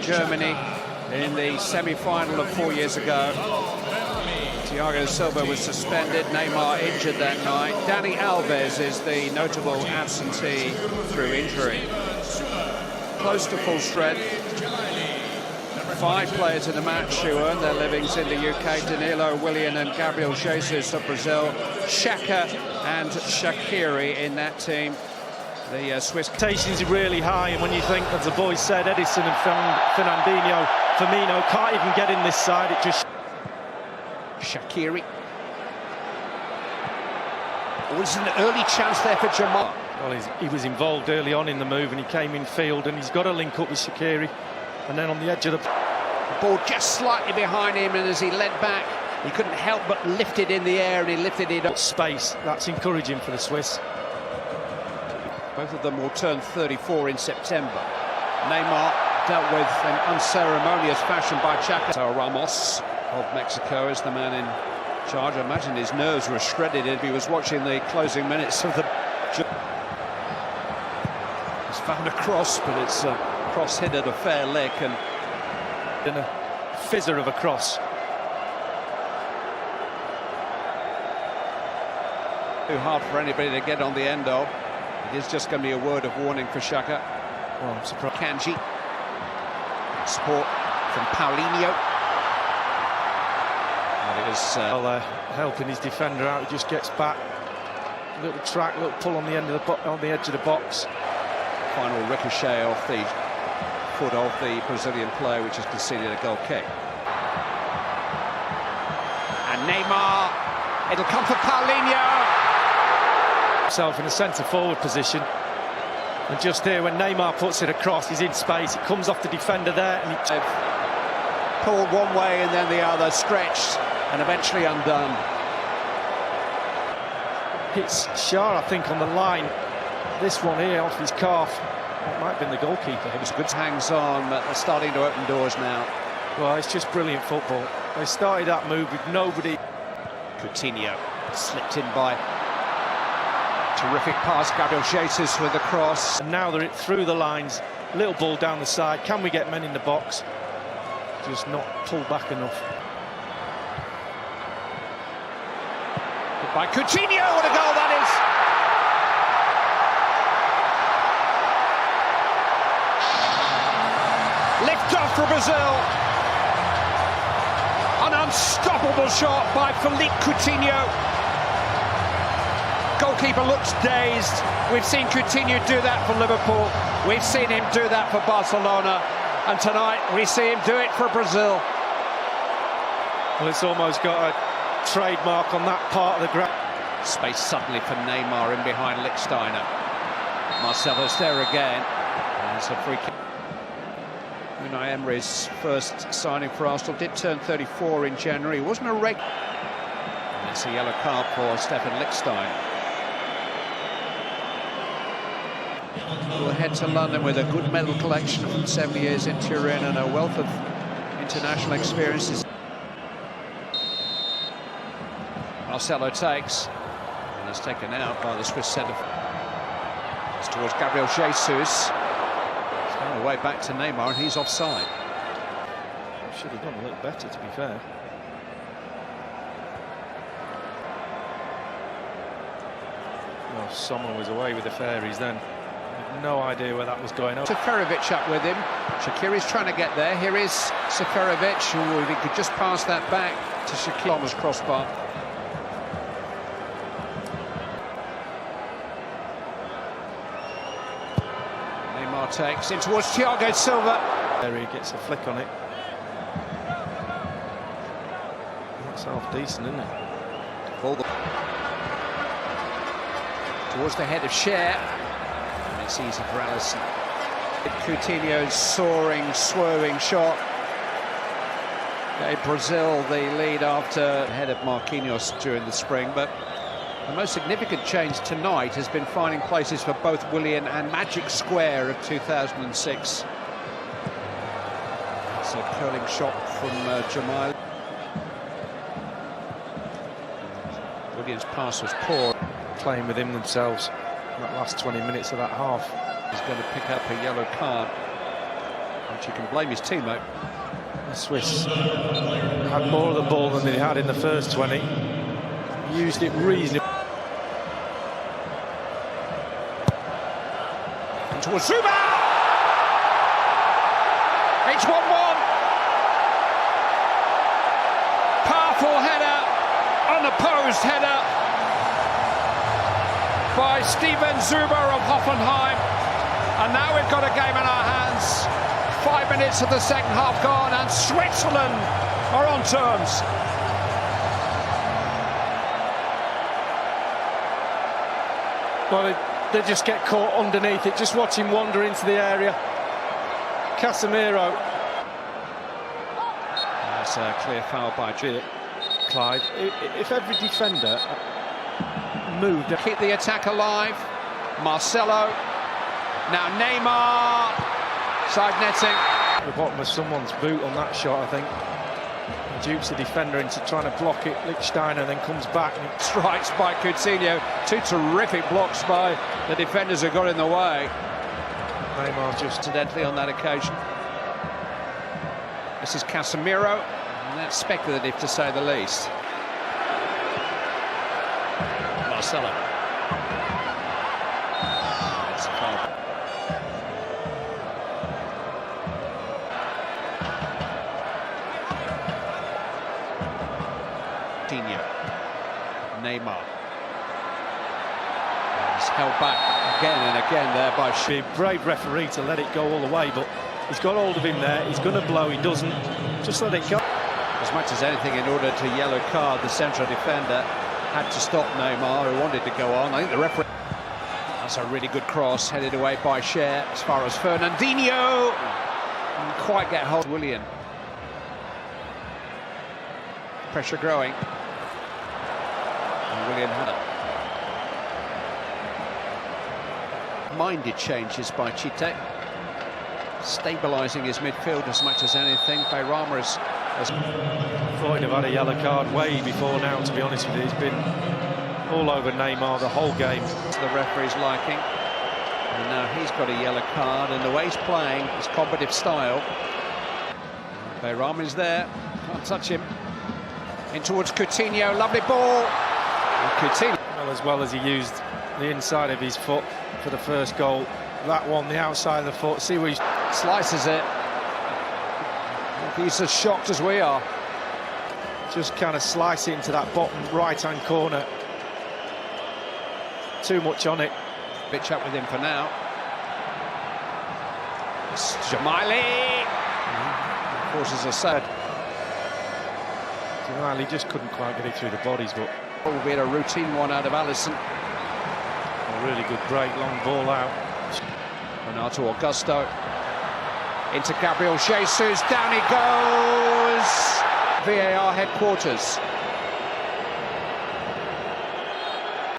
Germany in the semi-final of 4 years ago. Thiago Silva was suspended, Neymar injured that night. Dani Alves is the notable absentee through injury. Close to full strength. 5 players in the match who earned their livings in the UK: Danilo, Willian and Gabriel Jesus of Brazil, Xhaka and Shaqiri in that team. The Swiss expectations are really high, and when you think, as the boys said, Edison and Fernandinho, Firmino can't even get in this side, it just... Shaqiri. Was an early chance there for Jamal. Well, he was involved early on in the move, and he came in field, and he's got to link up with Shaqiri. And then on the edge of the ball just slightly behind him, and as he led back, he couldn't help but lift it in the air, and he lifted it up. Space, that's encouraging for the Swiss. Both of them will turn 34 in September. Neymar dealt with in unceremonious fashion by Xhaka. Ramos of Mexico is the man in charge. I imagine his nerves were shredded if he was watching the closing minutes of the... He's found a cross, but it's a cross hit at a fair lick, and in a fizzer of a cross. Too hard for anybody to get on the end of. It is just going to be a word of warning for Xhaka. Well, I'm surprised. Kanji. Support from Paulinho. And it was helping his defender out. He just gets back. Little track, little pull on the end of the edge of the box. Final ricochet off the foot of the Brazilian player, which has conceded a goal kick. And Neymar, it'll come for Paulinho. Himself in a centre-forward position, and just here when Neymar puts it across, he's in space. It comes off the defender there, and he pulled one way and then the other, stretched and eventually undone. Hits Shah, I think, on the line. This one here off his calf. It might have been the goalkeeper. It was good. Hangs on, but they're starting to open doors now. Well, it's just brilliant football. They started that move with nobody. Coutinho slipped in by. Terrific pass, Gabriel Jesus with the cross. And now they're through the lines. Little ball down the side. Can we get men in the box? Just not pulled back enough. By Coutinho, what a goal that is! Lift off for Brazil. An unstoppable shot by Philippe Coutinho. Goalkeeper looks dazed. We've seen Coutinho do that for Liverpool. We've seen him do that for Barcelona. And tonight we see him do it for Brazil. Well, it's almost got a trademark on that part of the ground. Space suddenly for Neymar in behind Lichtsteiner. Marcelo's there again. And it's a free kick. Unai Emery's first signing for Arsenal did turn 34 in January. He wasn't a regular. And it's a yellow card for Stefan Lichtsteiner. We'll head to London with a good medal collection from 7 years in Turin and a wealth of international experiences. Marcelo takes, and is taken out by the Swiss centre. It's towards Gabriel Jesus. He's on the way back to Neymar, and he's offside. Should have done a little better, to be fair. Well, someone was away with the fairies then. No idea where that was going on. Seferovic up with him. Shaqiri's trying to get there. Here is Seferovic, who, if he could just pass that back to Shaqiri's crossbar. Neymar takes in towards Thiago Silva. There he gets a flick on it. That's half decent, isn't it? Towards the head of Cher. It's easy for Alisson. Coutinho's soaring, swerving shot gave Brazil the lead after ahead of Marquinhos during the spring, but the most significant change tonight has been finding places for both Willian and Magic Square of 2006. It's a curling shot from Jamal. Willian's pass was poor. Playing with him themselves. That last 20 minutes of that half. He's going to pick up a yellow card. much he can blame his teammate. The Swiss had more of the ball than they had in the first 20. Used it reasonably. Towards Zuba! It's 1-1. Powerful header, unopposed header by Steven Zuba of Hoffenheim. And now we've got a game in our hands. 5 minutes of the second half gone, and Switzerland are on terms. Well, they just get caught underneath it. Just watch him wander into the area. Casemiro. That's a clear foul by Clive. If every defender moved... Keep the attack alive. Marcelo. Now Neymar. Side netting. The bottom of someone's boot on that shot, I think. Dupes the defender into trying to block it. Lichtsteiner then comes back and strikes by Coutinho. Two terrific blocks by the defenders who got in the way. Neymar just incidentally on that occasion. This is Casemiro, and that's speculative to say the least. Marcelo. It's a foul. Neymar. He's held back again and again there by Be a brave referee to let it go all the way, but he's got hold of him there. He's going to blow. He doesn't. Just let it go. As much as anything, in order to yellow card the central defender, had to stop Neymar, who wanted to go on. I think the referee. That's a really good cross, headed away by Cher as far as Fernandinho. Didn't quite get hold. Willian. Pressure growing. William Hanna. Minded changes by Chite, stabilising his midfield as much as anything. Beirama has thought he'd have had a yellow card way before now, to be honest with you. He's been all over Neymar the whole game. To the referee's liking. And now he's got a yellow card, and the way he's playing, his combative style. Beirama is there, can't touch him. In towards Coutinho, lovely ball. Coutinho. Well as he used the inside of his foot for the first goal. That one, the outside of the foot. See where he slices it. He's as shocked as we are. Just kind of slice it into that bottom right-hand corner. Too much on it. Bitch up with him for now. It's Jamali. Forces a set. Jamali just couldn't quite get it through the bodies, but albeit a routine one out of Alisson. A really good break, long ball out. Renato Augusto into Gabriel Jesus, down he goes. VAR headquarters.